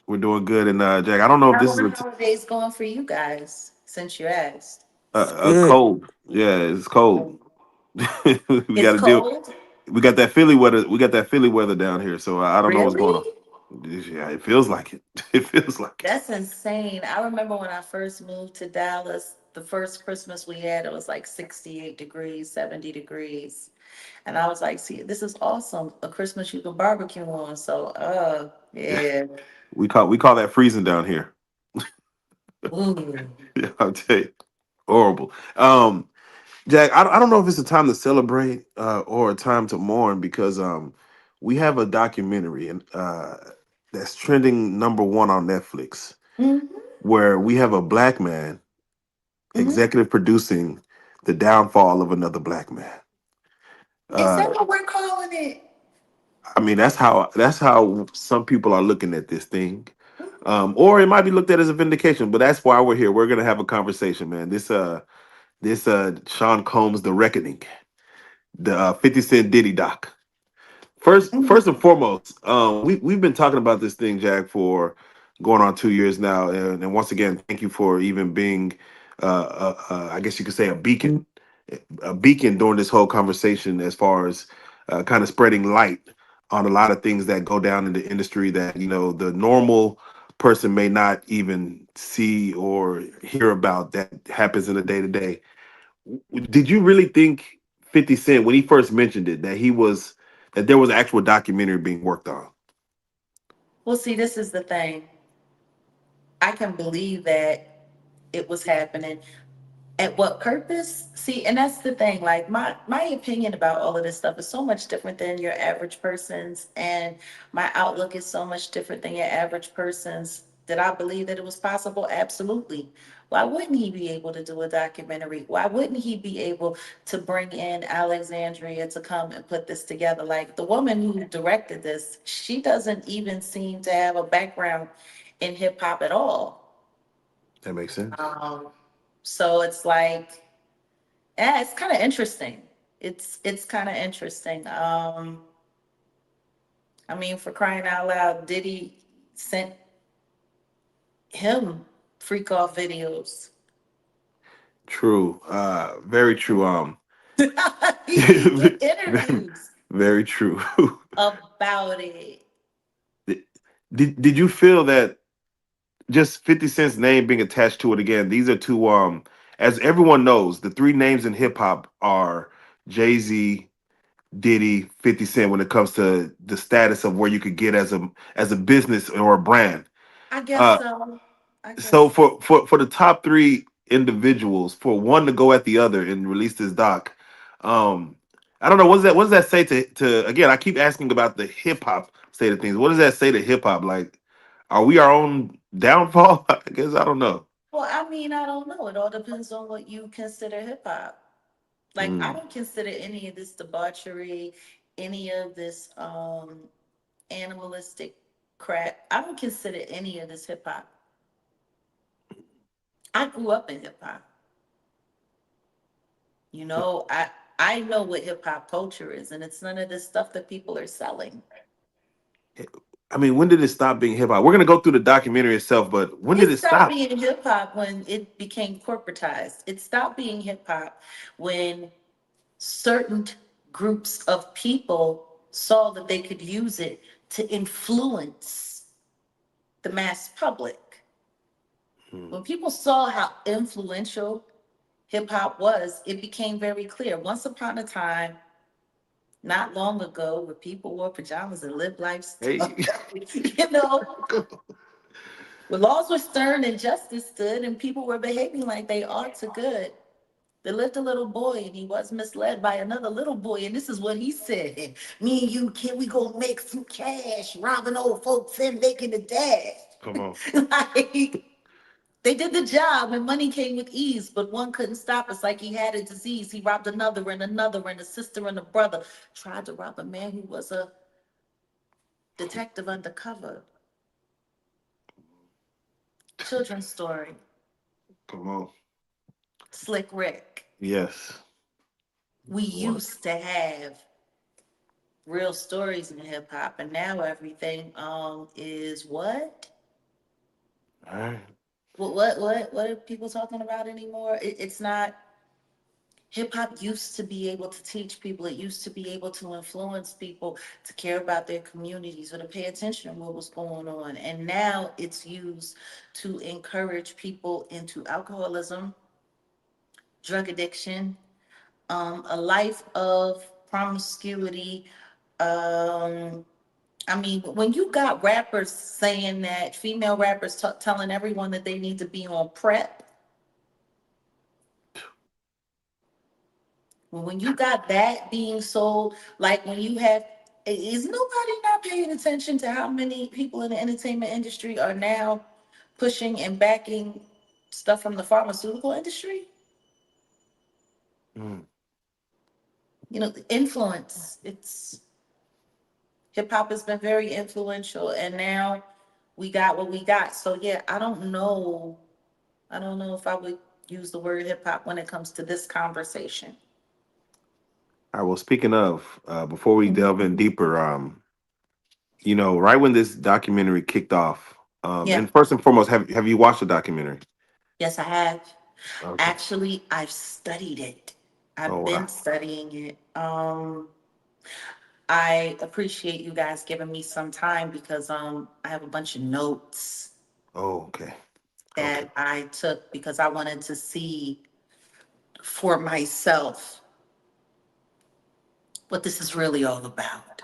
We're doing good. And Jack, I don't know if How this are is the holidays going for you guys since you asked? It's a good. cold. Yeah, it's cold. We got It's to deal. cold? We got that Philly weather. We got that Philly weather down here. So I don't know what's going on. Really? Yeah, it feels like it. It feels like it. That's insane. I remember when I first moved to Dallas, the first Christmas we had, it was like 68 degrees, 70 degrees. And I was like, see, this is awesome. A Christmas you can barbecue on. So, yeah. We call that freezing down here. Ooh. Yeah, I'll tell you, horrible. Jack, I don't know if it's a time to celebrate or a time to mourn because we have a documentary and that's trending number one on Netflix Mm-hmm. where we have a black man Mm-hmm. executive producing the downfall of another black man. Is Uh, that what we're calling it? I mean, that's how some people are looking at this thing, or it might be looked at as a vindication. But that's why we're here. We're gonna have a conversation, man. This Sean Combs, The Reckoning, the 50 Cent Diddy doc. First and Mm-hmm. foremost, we've been talking about this thing, Jack, for going on 2 years now, and once again, thank you for even being, I guess you could say, a beacon during this whole conversation, as far as kind of spreading light on a lot of things that go down in the industry that the normal person may not even see or hear about that happens in the day to day. Did you really think 50 Cent, when he first mentioned it, that there was an actual documentary being worked on? Well, see, this is the thing. I can believe that it was happening. At what purpose? See, and that's the thing. Like my opinion about all of this stuff is so much different than your average person's, and my outlook is so much different than your average person's. Did I believe that it was possible? Absolutely. Why wouldn't he be able to do a documentary? Why wouldn't he be able to bring in Alexandria to come and put this together? Like the woman who directed this, she doesn't even seem to have a background in hip hop at all. That makes sense. Um, so it's like, yeah, it's kind of interesting. It's kind of interesting. I mean, for crying out loud, Diddy sent him freak off videos. True. Very true. He did interviews Very true. about it. Did you feel that just 50 Cent's name being attached to it again? These are two, as everyone knows, the three names in hip hop are Jay-Z, Diddy, 50 Cent, when it comes to the status of where you could get as a business or a brand. I guess Uh, so. I so guess so. for the top three individuals, for one to go at the other and release this doc, um, I don't know. What does that say to again? I keep asking about the hip hop state of things. What does that say to hip hop? Like, are we our own downfall? I guess I don't know. Well, I mean, I don't know. It all depends on what you consider hip hop. Like, I Mm, don't consider any of this debauchery, any of this animalistic crap. I don't consider any of this hip hop. I grew up in hip hop. I know what hip hop culture is, and it's none of this stuff that people are selling. I mean, when did it stop being hip hop? We're gonna go through the documentary itself, but when did It it stopped stop? being hip hop when it became corporatized. It stopped being hip hop when certain groups of people saw that they could use it to influence the mass public. Mm, When people saw how influential hip hop was, it became very clear. Once upon a time, not long ago, where people wore pajamas and lived life, hey, you know, where laws were stern and justice stood and people were behaving like they ought to good. There lived a little boy and he was misled by another little boy. And this is what he said: me and you, kid, we gonna make some cash, robbing old folks and making the dash. come on. Like, they did the job and money came with ease, but one couldn't stop us like he had a disease. He robbed another and a sister and a brother. Tried to rob a man who was a detective undercover. Children's story. Come on. Slick Rick. Yes. We What? used to have real stories in hip hop, and now everything is what? All right. What are people talking about anymore? It's not. Hip hop used to be able to teach people. It used to be able to influence people to care about their communities or to pay attention to what was going on. And now it's used to encourage people into alcoholism, drug addiction, a life of promiscuity. Um, I mean, when you got rappers saying that, female rappers telling everyone that they need to be on prep, when you got that being sold, like when you have, is nobody not paying attention to how many people in the entertainment industry are now pushing and backing stuff from the pharmaceutical industry? Mm. You know, the influence. It's hip hop has been very influential, and now we got what we got. So yeah, I don't know. I don't know if I would use the word hip hop when it comes to this conversation. All right. Well, speaking of, before we delve Mhm. in deeper, right when this documentary kicked off, Yeah. and first and foremost, have you watched the documentary? Yes, I have. Okay. Actually, I've studied it. Oh I've been wow. studying it. I appreciate you guys giving me some time because I have a bunch of notes Oh okay. Okay. that I took because I wanted to see for myself what this is really all about.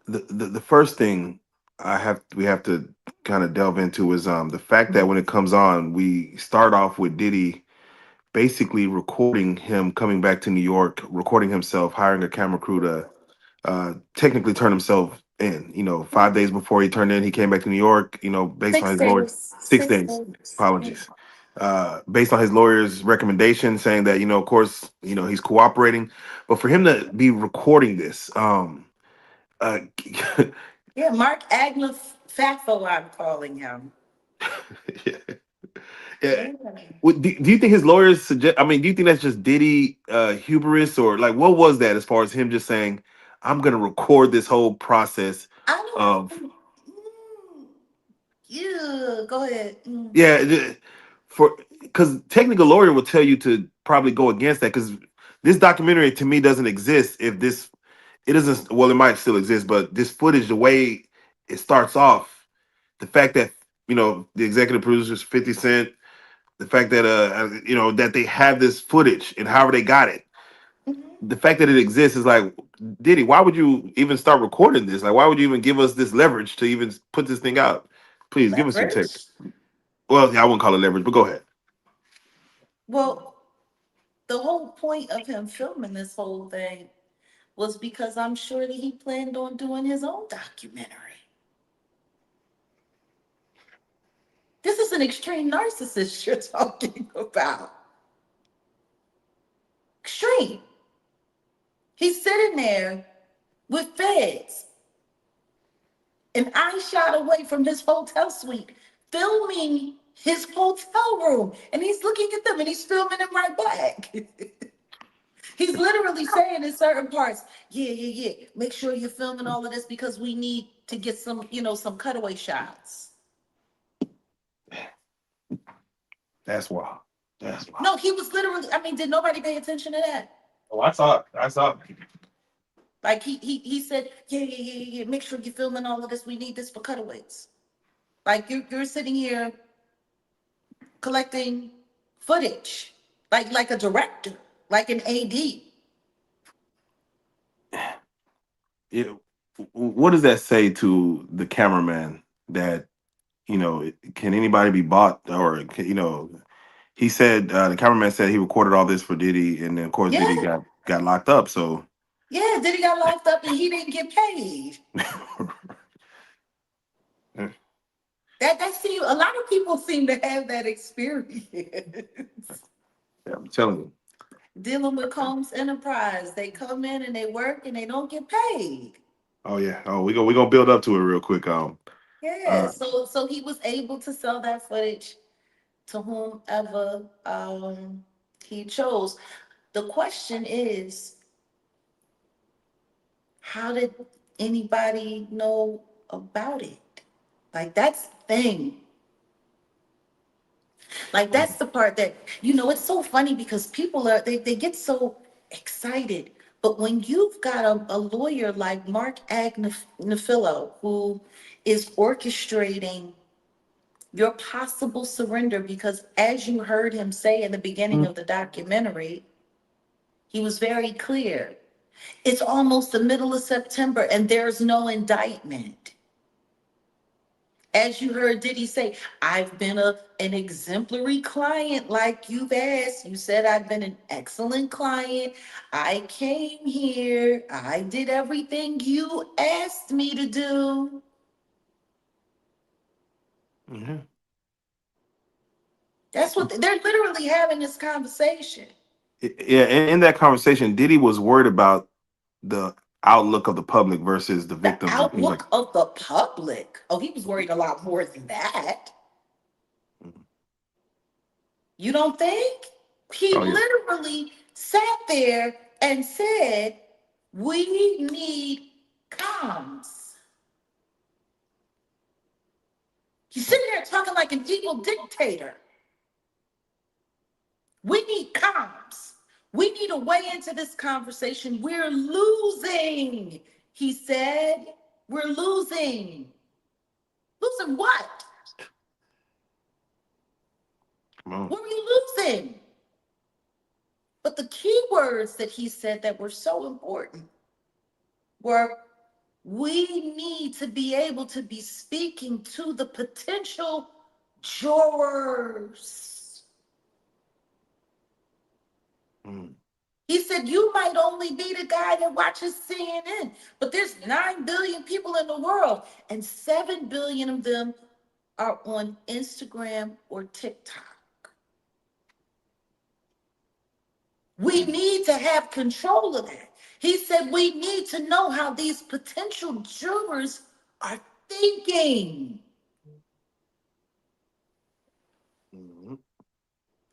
The first thing we have to kind of delve into is the fact that when it comes on, we start off with Diddy basically recording him coming back to New York, recording himself, hiring a camera crew to technically turn himself in. 5 days before he turned in, he came back to New York. Based on Six his lawyer, days. 6 days. Yeah. Apologies. Based on his lawyer's recommendation, saying that of course, he's cooperating, but for him to be recording this, uh, Yeah, Mark Agnew Fafo, I'm calling him. yeah, yeah. Yeah. Do you think his lawyers suggest? I mean, do you think that's just Diddy hubris, or like what was that as far as him just saying, "I'm going to record this whole process I of don't. Yeah, go ahead. yeah." For because technical lawyer will tell you to probably go against that because this documentary to me doesn't exist if this it doesn't. Well, it might still exist, but this footage, the way it starts off, the fact that the executive producers 50 Cent, the fact that that they have this footage and however they got it, the fact that it exists is like, Diddy, why would you even start recording this? Like, why would you even give us this leverage to even put this thing out? Please give us your take. Leverage. Well, yeah, I wouldn't call it leverage, but go ahead. Well, the whole point of him filming this whole thing was because I'm sure that he planned on doing his own documentary. This is an extreme narcissist you're talking about. Extreme. He's sitting there with feds an eye shot away from his hotel suite, filming his hotel room. And he's looking at them and he's filming them right back. He's literally saying in certain parts, yeah, yeah, yeah, make sure you're filming all of this because we need to get some, some cutaway shots. That's wild. That's wild. No, he was literally, I mean, did nobody pay attention to that? Oh, I saw it. I saw it. Like he said, yeah, yeah, yeah, yeah, yeah, make sure you're filming all of this. We need this for cutaways. Like you're sitting here collecting footage, like a director, like an AD. Yeah. What does that say to the cameraman that can anybody be bought, or he said the cameraman said he recorded all this for Diddy, and then of course Diddy Yeah, got locked up. So yeah. Then he got locked up and he didn't get paid. That seem a lot of people seem to have that experience Yeah, I'm telling you. dealing with Combs Enterprise. They come in and they work and they don't get paid. Oh yeah. Oh, we gonna build up to it real quick. Yeah, Uh, so he was able to sell that footage to whomever he chose. The question is, how did anybody know about it? Like that's the thing. Like that's Mm. the part that, it's so funny because people they get so excited. But when you've got a lawyer like Mark Agnafilo who is orchestrating your possible surrender, because as you heard him say in the beginning of the documentary, he was very clear. It's almost the middle of September and there's no indictment. As you heard Diddy say, I've been an exemplary client like you've asked. You said I've been an excellent client. I came here. I did everything you asked me to do. Yeah. That's what they're literally having this conversation. Yeah, in that conversation, Diddy was worried about the outlook of the public versus the The victims and things like. outlook of the public. Oh, he was worried a lot more than that. Mhm. You don't think? He Oh yeah. literally sat there and said, we need comms. He's sitting there talking like an evil dictator. We need comms. We need a way into this conversation. We're losing, he said. We're losing. Losing what? Come on. What are you losing? But the key words that he said that were so important were, we need to be able to be speaking to the potential jurors. Mm. He said, you might only be the guy that watches CNN, but there's 9 billion people in the world, and 7 billion of them are on Instagram or TikTok. We need to have control of that. He said, we need to know how these potential jurors are thinking. Mhm.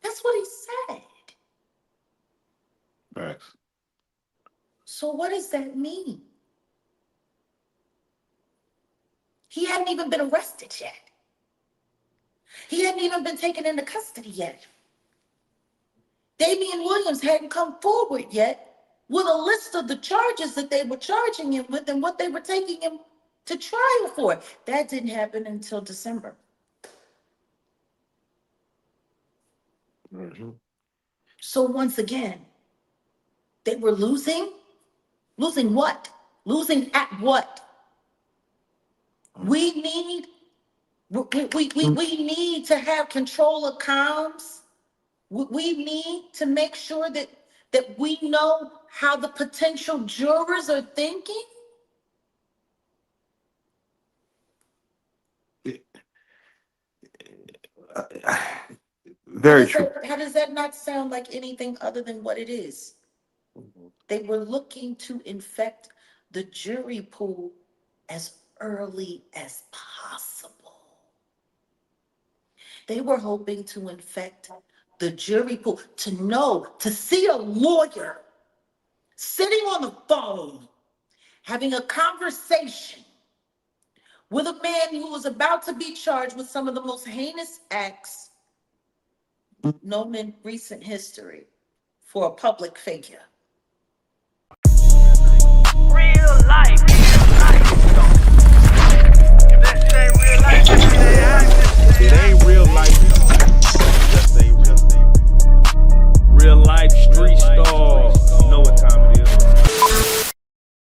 That's what he said. Facts. So, what does that mean? He hadn't even been arrested yet. He hadn't even been taken into custody yet. Damian Williams hadn't come forward yet with a list of the charges that they were charging him with and what they were taking him to trial for. That didn't happen until December. Mhm. So, once again, they were losing. Losing what? Losing at what? Mm. We need we need to have control of comms. We need to make sure that we know how the potential jurors are thinking. Uh, Very true. How does that not sound like anything other than what it is? Mhm. They were looking to infect the jury pool as early as possible. They were hoping to infect the jury pool, to know, to see a lawyer sitting on the phone having a conversation with a man who was about to be charged with some of the most heinous acts known in recent history for a public figure.